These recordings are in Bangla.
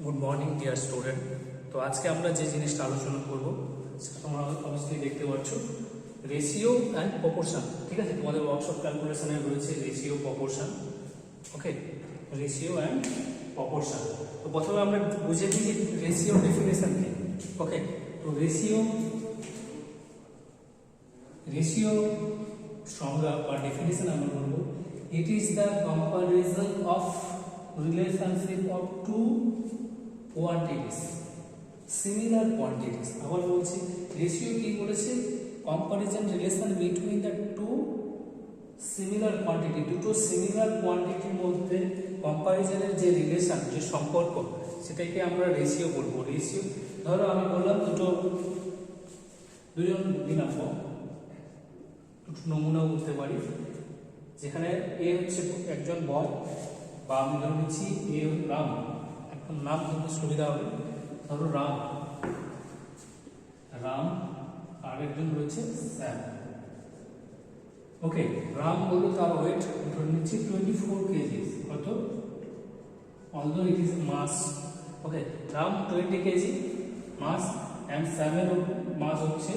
Good morning dear student. তো আজকে আমরা যে জিনিসটা আলোচনা করব সেটা তোমরা অবশ্যই দেখতে পাচ্ছ, রেশিও অ্যান্ড প্রপোর্শন। ঠিক আছে, তোমাদের ওয়ার্কশপ ক্যালকুলেশনে রয়েছে ratio proportion. Okay, ratio and proportion. তো প্রথমে আমরা বুঝে নিই যে রেশিও ডেফিনেশন কি। ওকে, তো রেশিও সংজ্ঞা বা ডেফিনেশন আমরা বলবো, it is the comparison of relationship of two quantities, similar quantities. আবার বলছি, রেশিও কি বলেছে? Comparison relation between the two similar quantity, দুটো সিমিলার কোয়ান্টিটির মধ্যে কম্পারিজনের যে রিলেশন, যে সম্পর্ক, সেটাকে আমরা রেশিও বলবো। রেশিও ধরো আমি বললাম দুজন দিনাঙ্ক, দুটো নমুনাও বলতে পারি, যেখানে এ হচ্ছে একজন বয়, বা আমি ধরে নিচ্ছি এ রাম। এখন নাম কিন্তু সুবিধা হবে, ধরো রাম আর একজন রয়েছে স্যাম। ওকে, রাম বললো তার ওয়েট ধরে নিচ্ছি 24 কেজি, কত? Although it is mass. Okay, Ram 20 KG mass and স্যামের মাস হচ্ছে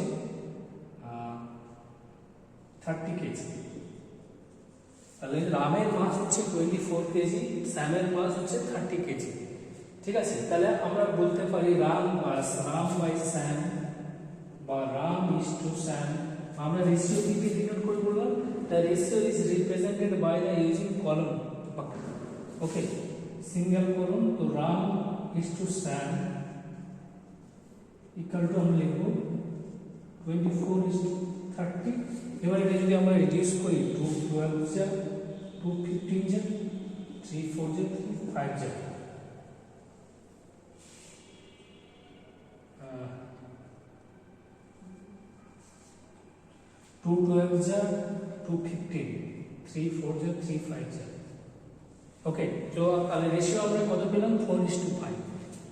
30 কেজি। তাহলে রামের মাস হচ্ছে 24 কেজি, স্যামের মাস হচ্ছে 30 কেজি। ঠিক আছে, তাহলে আমরা বলতে পারি রাম বাই স্যাম বা রাম ইজ টু স্যাম। আমরা রেশিও কি দিয়ে ডিনোট করে বললাম? The ratio is represented by the using colon. Okay, single colon. তো Ram is to Sam equal to আমরা লিখব 24 ইজ টু 30। এবার এটা যদি আমরা রিডিউস করি, 2 12 যা 2 15 যা 3 4 যা 5 যা 2 12 যা 2 15 3 4 যা 3 5 যা। ওকে, তো তাহলে রেশিও আমরা কত পেলাম? 4:5।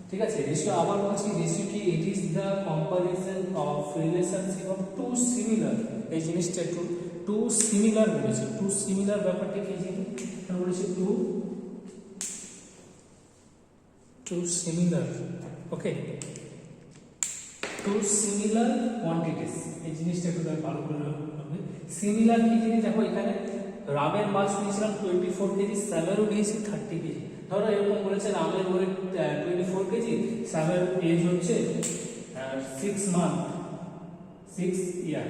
ঠিক আছে, রেশিও আবার বলছি, রেশিও কি? It is the comparison of relationship of two similar. এই জিনিসটা একটু টু সিমিলার বলেছে। টু সিমিলার ব্যাপারটা কি জিনিস বলেছে? Two similar. Okay, two similar quantities. এই জিনিসটা একটু ভালো করে হবে। সিমিলার কি জিনিস? দেখো এখানে রামের মাছ নিয়েছিলাম 24 কেজি, স্যামেরও নিয়েছি 30 কেজি। ধরো এরকম বলেছে রামের ওয়েট 24 কেজি, স্যামের এজ হচ্ছে 6 মান্থ, 6 ইয়ার,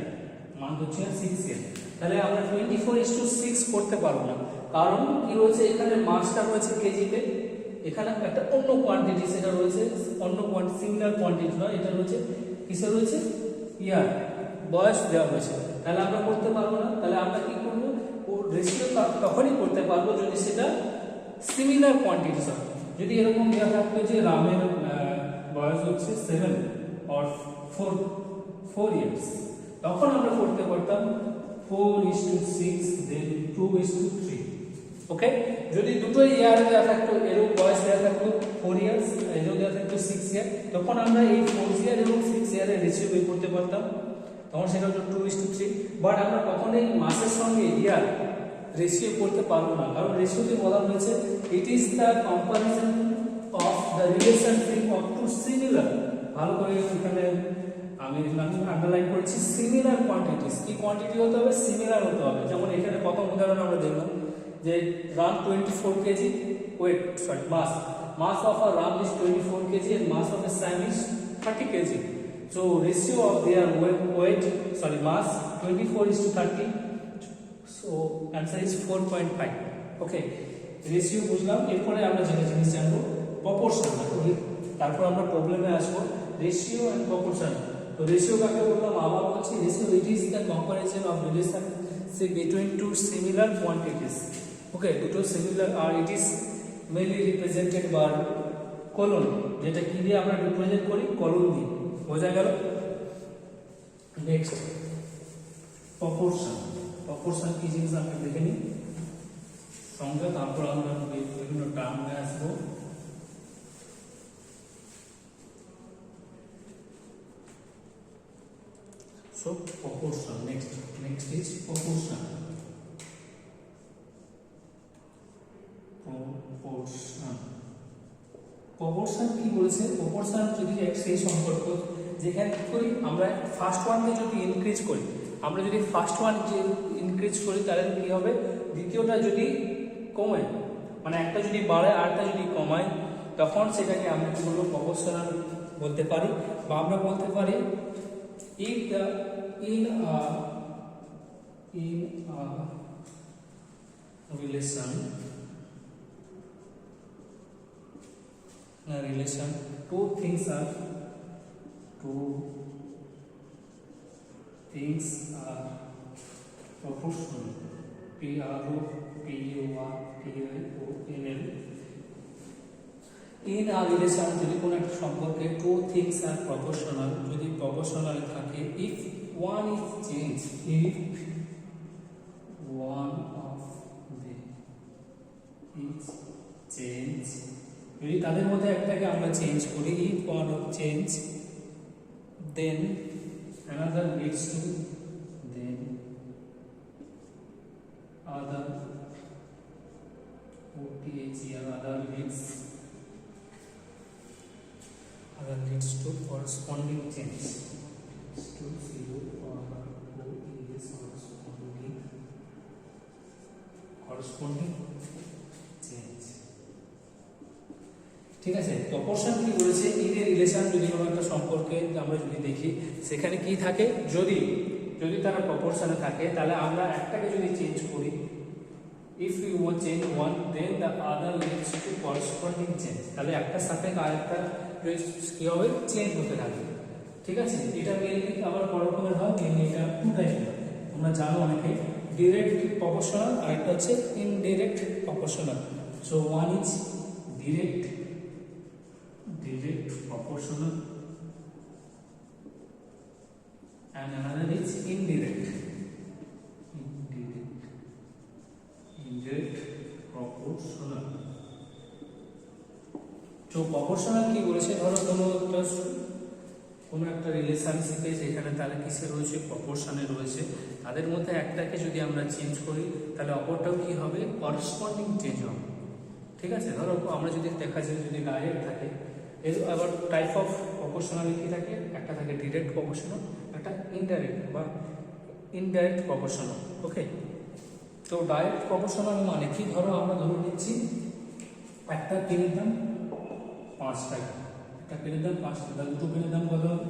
মান্থ হচ্ছে 6 ইয়ার। তাহলে আমরা 24:6 করতে পারবো না, কারণ কি রয়েছে এখানে? মাছটা রয়েছে কেজিতে, এখানে একটা অন্য কোয়ান্টিটি, সেটা রয়েছে অন্য কোয়ান্টিটি, সিমিলার কোয়ান্টিটি নয়, এটা রয়েছে কিসে রয়েছে? ইয়ার, বয়স দেওয়া রয়েছে। তাহলে আমরা করতে পারবো না। তাহলে আমরা কি করবো? রেশিও তখনই করতে পারবো যদি সেটা সিমিলার কোয়ান্টিটিস হয়। যদি এরকম দেওয়া থাকতো যে রামের বয়স হচ্ছে 7 or 4 years, তখন আমরা করতে পারতাম 4:6 দেন 2:3। ওকে, যদি দুটো ইয়ার দেওয়া থাকতো, এরও বয়স দেওয়া থাকতো 4 ইয়ার্স, এরও দেওয়া থাকতো 6 ইয়ার, তখন আমরা এই 4 ইয়ার এবং 6 ইয়ারের রেশিও বের করতে পারতাম, তখন সেটা হতো 2:3। বাট আমরা কখনোই মাসের সঙ্গে ইয়ার রেশিও করতে পারবো না, কারণ রেশিওতে বলা হয়েছে it is the comparison of the relationship of two similar. ভালো করে এখানে আমি আন্ডারলাইন করেছি, সিমিলার কোয়ান্টিটিস। কি কোয়ান্টিটি হতে হবে? সিমিলার হতে হবে। যেমন এখানে প্রথম উদাহরণ আমরা দেখলাম যে Ram 24 KG mass of a ram is 24 kg and mass of a sam is 30 kg. So ratio of their mass 24:30. So answer is 4.5. Okay, ratio বুঝলাম। এরপরে আমরা যেটা জিনিস জানবো, প্রপোর্শন। তারপর আমরা প্রবলেমে আসবো, রেশিও এন্ড প্রপোর্শন। তো রেশিও কাকে বললাম? আবার বলছি, ratio it is the comparison of relationship between two similar quantities. Okay, দুটো সিমিলার, আর it is mainly represented by colon. যেটা কি দিয়ে আমরা রিপ্রেজেন্ট করি? কলন দিয়ে। বোঝা গেল? Next, proportion. প্রপোর্শন কি জিনিস আমরা দেখে নিই সংজ্ঞা, তারপর আমরা বিভিন্ন টার্মে আসবো। So proportion, next is proportion. Proportion proportion কি বলেছে, প্রপোর্শন যদি সেই সম্পর্ক যেখানে কি করি আমরা ফার্স্ট ওয়ানকে যদি ইনক্রিজ করি, আমরা যদি ফার্স্ট ওয়ান যে ইনক্রিজ করি তাহলে কি হবে, দ্বিতীয়টা যদি কমে, মানে একটা যদি বাড়ে আরটা যদি কমায়, তখন সেটাকে আমরা কি বলবো, প্রপোর্শনাল বলতে পারি। বা আমরা বলতে পারি if the in a relation two things are proportional, PROPORTIONL in a relation যদি কোনো একটা সম্পর্কে two things are proportional, যদি proportional থাকে, if one is changed, if one of them is changed, যদি তাদের মধ্যে একটাকে আমরা চেঞ্জ করি, if one of change then another leads to, then other other leads to corresponding change, to zero corresponding change। ঠিক আছে, প্রপোর্শন কি বলেছে, ইন এ রিলেশন যদি কোনো একটা সম্পর্কে আমরা যদি দেখি সেখানে কি থাকে, যদি তারা প্রপোর্শনে থাকে তাহলে আমরা একটাকে যদি চেঞ্জ করি, if we want change one then the other leads to corresponding change, তাহলে একটা সাথে আরেকটা কি হবে, চেঞ্জ হতে থাকে। ঠিক আছে, এটা মেইনলি আবার বড় রকমের হয়, মেইনলি এটা টু টাইপের, তোমরা জানো অনেকে, ডিরেক্ট প্রপোর্শনাল আর একটা হচ্ছে indirect proportional. So one is direct proportional and another is indirect proportional। তো প্রপোর্শনাল কি বলেছে, ধরো কোনো একটা রিলেশনশিপে যেখানে তাহলে কিসে রয়েছে, প্রপোর্শনে রয়েছে, তাদের মধ্যে একটাকে যদি আমরা চেঞ্জ করি তাহলে অপরটাও কি হবে, করসপন্ডিং চেঞ্জ হবে। ঠিক আছে, ধরো আমরা যদি দেখা যায় যদি ডাইরেক্ট থাকে, এর আবার টাইপ অফ প্রপোর্শনালিটি থাকে, একটা থাকে ডিরেক্ট প্রপোর্শনাল, একটা ইনডাইরেক্ট বা ইনডাইরেক্ট প্রপোর্শনাল। ওকে, তো ডাইরেক্ট প্রপোর্শনাল মানে কি, ধরো আমরা ধরে নিচ্ছি একটা পেনের দাম 5 টাকা, একটা পেনের দাম 5 টাকা, দুটো পেনের দাম কত হবে,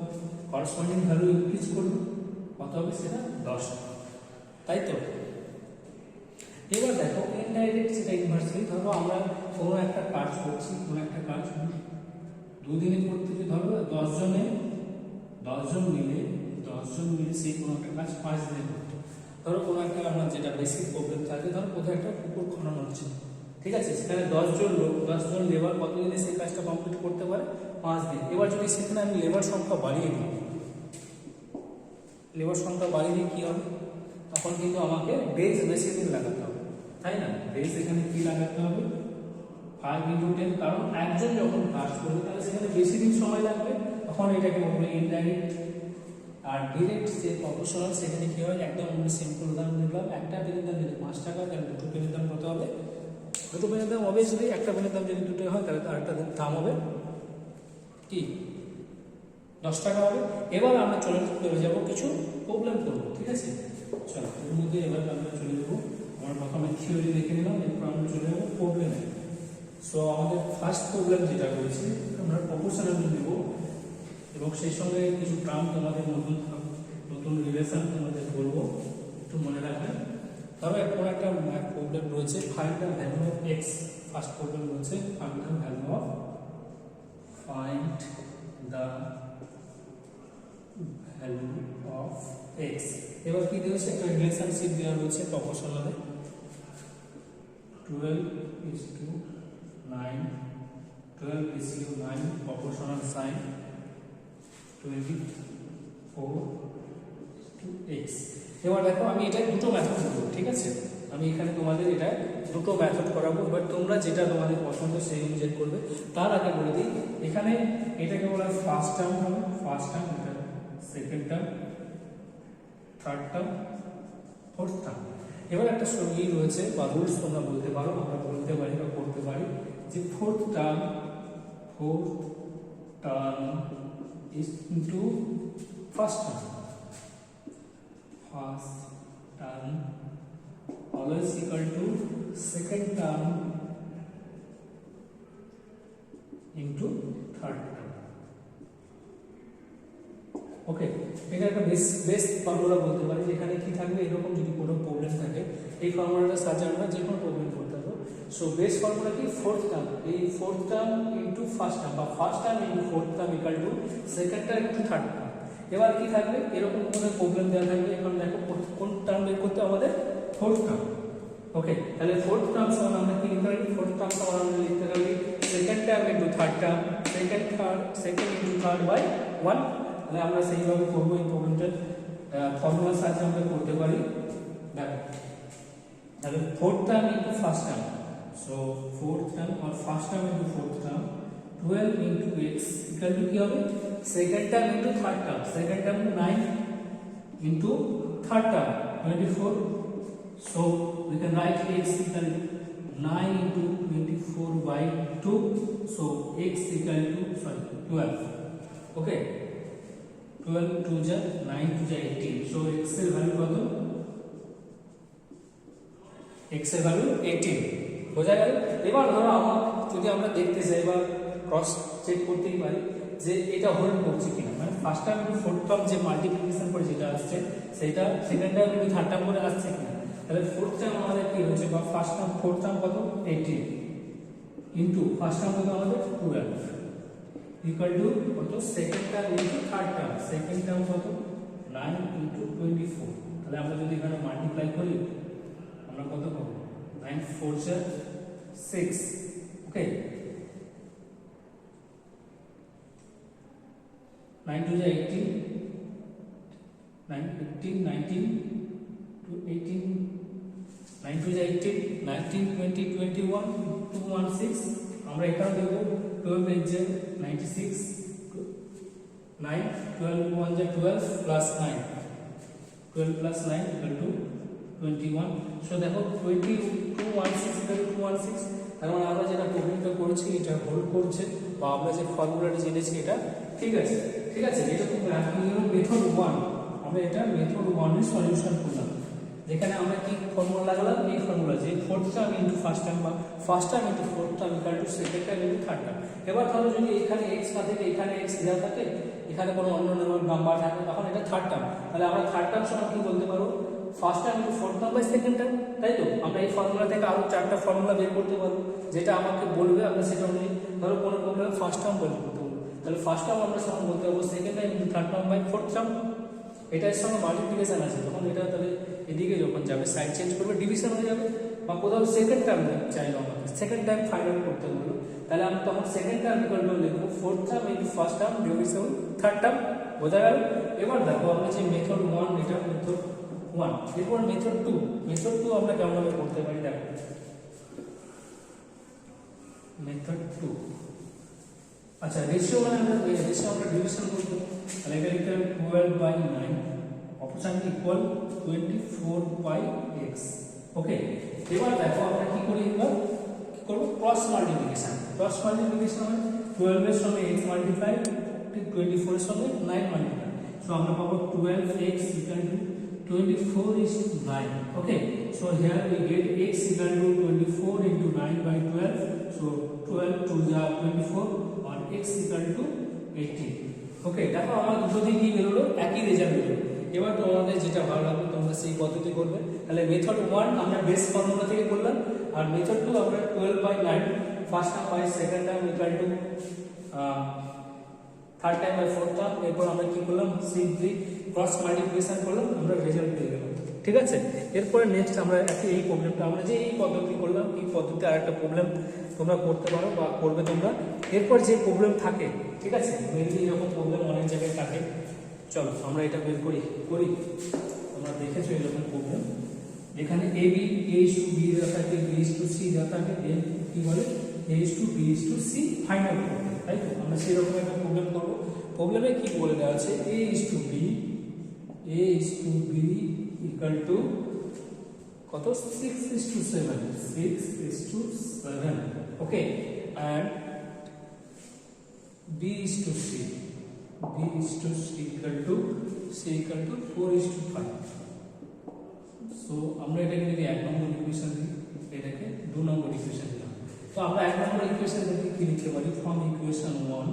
করসপন্ডিং ভ্যালু ইনক্রিজ করবে, কত হবে সেটা 10 টাকা, তাই তো। এবার দেখো ইনডাইরেক্ট, সেটা ইনভার্সলি, ধরো আমরা কোনো একটা কাজ করছি, কোনো একটা কাজ দুদিনে করতে, যদি ধরো 10 জন মিলে সেই কোনো একটা কাজ 5 দিনে করতো। ধরো কোনো একটা আমরা যেটা বেসিক প্রবলেম থাকে, ধরো কোথাও একটা পুকুর খনন হচ্ছে, ঠিক আছে, সেখানে 10 জন লেবার কতদিনে সেই কাজটা কমপ্লিট করতে পারে, 5 দিন। এবার যদি সেখানে আমি লেবার সংখ্যা বাড়িয়ে দিই কি হবে, তখন কিন্তু আমাকে ডেজ বেশি দিন লাগাতে হবে, তাই না, ডেজ এখানে কি লাগাতে হবে, 5 × 10, কারণ একজন যখন কাজ করবে তাহলে সেখানে বেশি দিন সময় লাগবে, তখন এটাকে বলবো ইনডাইরেক্ট। আর ডিরেক্ট যে প্রপোর্শনাল, সেখানে কি হয়, একদম আমরা সিম্পল উদাহরণ দিলাম, একটা পেনের দাম যদি 5 টাকা, তাহলে দুটো পেনের দাম কত হবে, দুটো পেনের দাম অবভিয়াসলি, একটা পেনের দাম যদি দুটো হয় তাহলে আরেকটা দাম হবে কি 10 টাকা হবে। এবার আমরা চলে যাবো কিছু প্রবলেম করবো, ঠিক আছে, চলো এর মধ্যে এবার আমরা চলে যাবো, আমরা প্রথমে থিওরি দেখে নিলাম, এরপর আমরা চলে যাবো প্রবলেমে। সো আমাদের ফার্স্ট প্রবলেম যেটা রয়েছে, আমরা প্রপোর্শনাল নেব এবং সেই সঙ্গে কিছু টার্ম তোমাদের নতুন রিলেশন তোমাদের বলবো, একটু মনে রাখবেন। ধরো এখন একটা প্রবলেম রয়েছে, find the value of X. First problem রয়েছে find the value of X. এবার কি দিয়েছে, একটা রিলেশনশিপ দেওয়া রয়েছে প্রপোর্শনালে, 12:9, 12:9 proportional sign 24:x। এবার দেখো আমি এটা দুটো মেথড করবো, ঠিক আছে, আমি এখানে তোমাদের এটা দুটো মেথড করাবো, এবার তোমরা যেটা তোমাদের পছন্দ সেই অনুযায়ী করবে। তার আগে বলে দিই, এখানে এটাকে বলা হয় ফার্স্ট টার্ম হবে, ফার্স্ট টার্ম, এটা second term, third term, fourth term. এবার একটা সঙ্গী রয়েছে বা রুলস তোমরা বলতে পারো, আমরা বলতে পারি বা করতে পারি যে fourth fourth term is into first term. First term always equal to second term into third term. ওকে, এটা একটা বেস ফর্মুলা বলতে পারি, যেখানে কি থাকবে এরকম যদি কোনো প্রবলেম থাকে এই ফর্মুলাটা সাহায্যে আমরা যে কোনো প্রবলেম করতে পারবো। সো বেস ফর্মুলা কি ফোর্থ টার্ম, এই fourth term into first term বা first term into fourth term equal to second term into third term. এবার কি থাকবে এরকম কোনো প্রবলেম দেওয়া থাকবে, এখন দেখো কোন টার্ম বের করতে আমাদের ফোর্থ টার্ম। ওকে, তাহলে ফোর্থ টার্ম সমান আমরা কি লিখতে পারি, ফোর্থ টার্ম সমান আমরা লিখতে পারি second term into third term, second into third by 1। তাহলে আমরা সেইভাবে করবো, এই প্রবলেমটার ফর্মুলার সাহায্যে আমরা করতে পারি। দেখো তাহলে fourth term into first term, so fourth term আর first term into fourth term 12 into x equal to কি হবে second term into third term, second term 9 into third term 24, so we can write x equal to 9 into 24 by 2, so x equal to 12. Okay, 12 to 9 to 18, so x এর ভ্যালু কত, x এর ভ্যালু 18। বোঝা গেল? এবার ধরো আমার যদি আমরা দেখতে চাই বা ক্রস চেক করতেই পারি যে এটা হোল্ড করছে কিনা, মানে first term into fourth term যে মাল্টিপ্লিকেশন করে যেটা আসছে সেটা second term into third term করে আসছে কিনা। তাহলে ফোর্থ টার্ম আমাদের কি হচ্ছে, বা ফার্স্ট টার্ম ফোর্থ টার্ম কত 18 ইনটু ফার্স্ট টার্ম কত আমাদের 12 ইকুয়াল টু কত second term into third term, second term কত 9 ইনটু 24। তাহলে আমরা যদি এখানে মাল্টিপ্লাই করি আমরা কত পাবো 9 4 6। ওকে, 9 2 18, 19 to 18, 9 2 18, 19 20 21 216। আমরা এখানে দেব 12 8 96, 9 12 1 12 plus 9, 12 plus 9 equal to 21। So দেখো 2216 equal to 216, তার মানে আমরা যেটা প্রবলেমটা করেছি এটা হোল্ড করছে, বা আমরা যে ফর্মুলাটা জেনেছি এটা ঠিক আছে। ঠিক আছে, এটা তো মেথড 1, আমরা এটা মেথড 1 এর সলিউশন করলাম, যেখানে আমরা কি ফর্মুলা লাগালাম, এই ফর্মুলা যে fourth term into first term বা first term into fourth term equal to second term into third term. এবার ধরো যদি এখানে x না থাকে, এখানে x দেওয়া থাকে, এখানে কোনো অন্য নাম্বার থাকে, তখন এটা থার্ড টার্ম। তাহলে আমরা থার্ড টার্ম সমান কি বলতে পারবো, first term into fourth term by second term, তাই তো? আমরা এই ফর্মুলা থেকে আরো 4টা ফর্মুলা বের করতে পারবো, যেটা আমাকে বলবে আমরা সেটা অনুযায়ী ধরো কোনো প্রবলেম ফার্স্ট টার্ম বের করতে পারবো, তাহলে ফার্স্ট টার্ম আমরা সমান বলতে পারবো second term into third term by fourth term. এটার সঙ্গে মাল্টিপ্লিকেশন আছে, তখন এটা তাহলে এদিকে যখন যাবে সাইড চেঞ্জ করবে ডিভিশন হয়ে যাবে, বা কোথাও সেকেন্ড টার্ম চাইলো আমাকে সেকেন্ড টার্ম ফাইন্ড করতে হলো, তাহলে আমি তখন সেকেন্ড টার্ম ইকুয়াল টু লিখবো fourth term into first term division third term. বোঝা গেল? এবার দেখো আমরা যে মেথড 1 এটা মেথড 1, এরপর মেথড 2, মেথড 2 আমরা কেমন ভাবে করতে পারি দেখো। মেথড 2, আচ্ছা রেশিও মানে আমরা ডিভিশন করব, তাহলে এটা লিখতে হবে 12 by 9 option equal 24 by x। Okay, এবার দেখো আমরা কি করি, এবার কি করব ক্রস মাল্টিপ্লিকেশন। ক্রস মাল্টিপ্লিকেশন মানে 12 এর সঙ্গে x মাল্টিপ্লাই 24 এর সঙ্গে 9 মাল্টিপ্লাই, সো আমরা পাবো 12x equal to 24 is 9. Okay, so here we get x equal to 24 into 9 by 12, so 12 to the 24 or x equal to 18. Okay, দেখো আমার দুটো দিক কি বেরোলো, একই রেজাল্ট বেরোলো। এবার তোমাদের যেটা ভালো লাগবে তোমরা সেই পদ্ধতি করবে। তাহলে মেথড 1 আমরা বেস ফর্মুলা থেকে করলাম, আর মেথড 2 আমরা 12 by 9 first term by second term equal to third term by fourth term, এরপর আমরা কি করলাম সিম্পলি ক্রস মাল্টিপ্লিকেশন করলাম, আমরা রেজাল্ট পেয়ে গেলাম। ঠিক আছে, এরপরে নেক্সট আমরা এই প্রবলেমটা আমরা যে এই পদ্ধতি করলাম, এই পদ্ধতি আরেকটা প্রবলেম তোমরা করতে পারো বা করবে তোমরা। এরপর যে প্রবলেম থাকে, ঠিক আছে, মেনলি এরকম প্রবলেম অনেক জায়গায় থাকে, চলো আমরা এটা বের করি। তোমরা দেখেছো এরকম প্রবলেম, এখানে a b b দেওয়া থাকে, b c দেওয়া থাকে, দেন কি বলে a b c ফাইনাল করতে, তাই তো? আমরা সেই রকম একটা প্রবলেম করব। প্রবলেমে কি বলে দেওয়া আছে, a b equal to কত 6:7, 6:7, okay, and B is to C, B is to C equal to 4 is to 5. So আমরা এটাকে যদি 1 নম্বর ইকুয়েশন দিই, এটাকে 2 নম্বর ইকুয়েশন দিলাম। তো আমরা 1 নম্বর ইকুয়েশন থেকে কি লিখতে পারি? ফ্রম ইকুয়েশন 1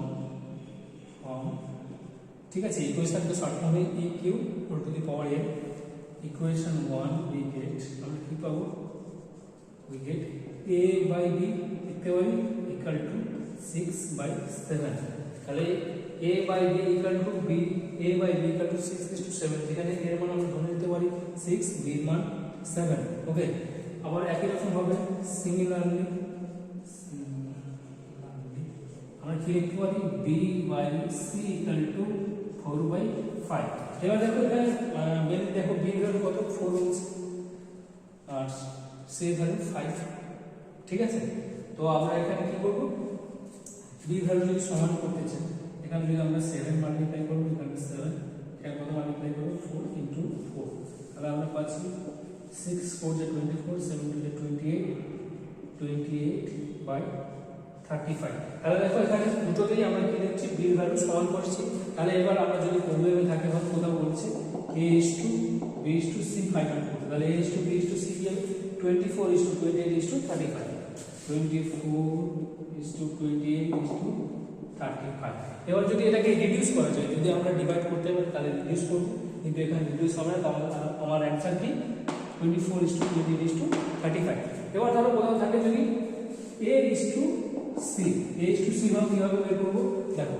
ফ্রম, ঠিক আছে, ইকুয়েশনটা শর্ট ফর্মে e q whole to the power n। Equation 1 we get, আমরা কি পাবো? we get a by b লিখতে পারি ইকুয়াল টু 6/7। তাহলে a by b equal to b, a by b equal to 6:7। যেখানে এর মান আমরা ধরে নিতে পারি 6, b এর মান 7। ওকে, আবার একই রকম ভাবে সিমিলারলি আমরা কি লিখতে পারি? b by c equal to 4/5। এবার দেখো এখানে মেন দেখো b এর ভ্যালু কত? 4 হচ্ছে আর c এর ভ্যালু 5। ঠিক আছে, তো আমরা এখানে কি করব? b ভ্যালু যদি সমান করতে চাই, এখানে যদি আমরা 7 মাল্টিপ্লাই করব, এখানে 7, এখানে কত মাল্টিপ্লাই করব? 4 ইনটু 4। তাহলে আমরা পাচ্ছি 6 4 যে 24, 7 2 যে 28, 28/35। তাহলে দেখো এখানে দুটোতেই আমরা কি দেখছি? b এর ভ্যালু সমান করছি। তাহলে এবার আমরা যদি প্রবলেমে থাকে হয়তো কোথাও বলছে a is to b is to c find out করতে, তাহলে a is to b is to c কি হবে? 24 is to 28 is to 35, 24 is to 28 is to 35। এবার যদি এটাকে রিডিউস করা যায়, যদি আমরা ডিভাইড করতে পারি তাহলে রিডিউস করব, কিন্তু এখানে রিডিউস হবে না। তাহলে আমার অ্যানসার কি? 24 is to 28 is to 35। এবার ধরো কোথাও থাকে যদি a is to c, a is to c ভাবে কিভাবে বের করব? দেখো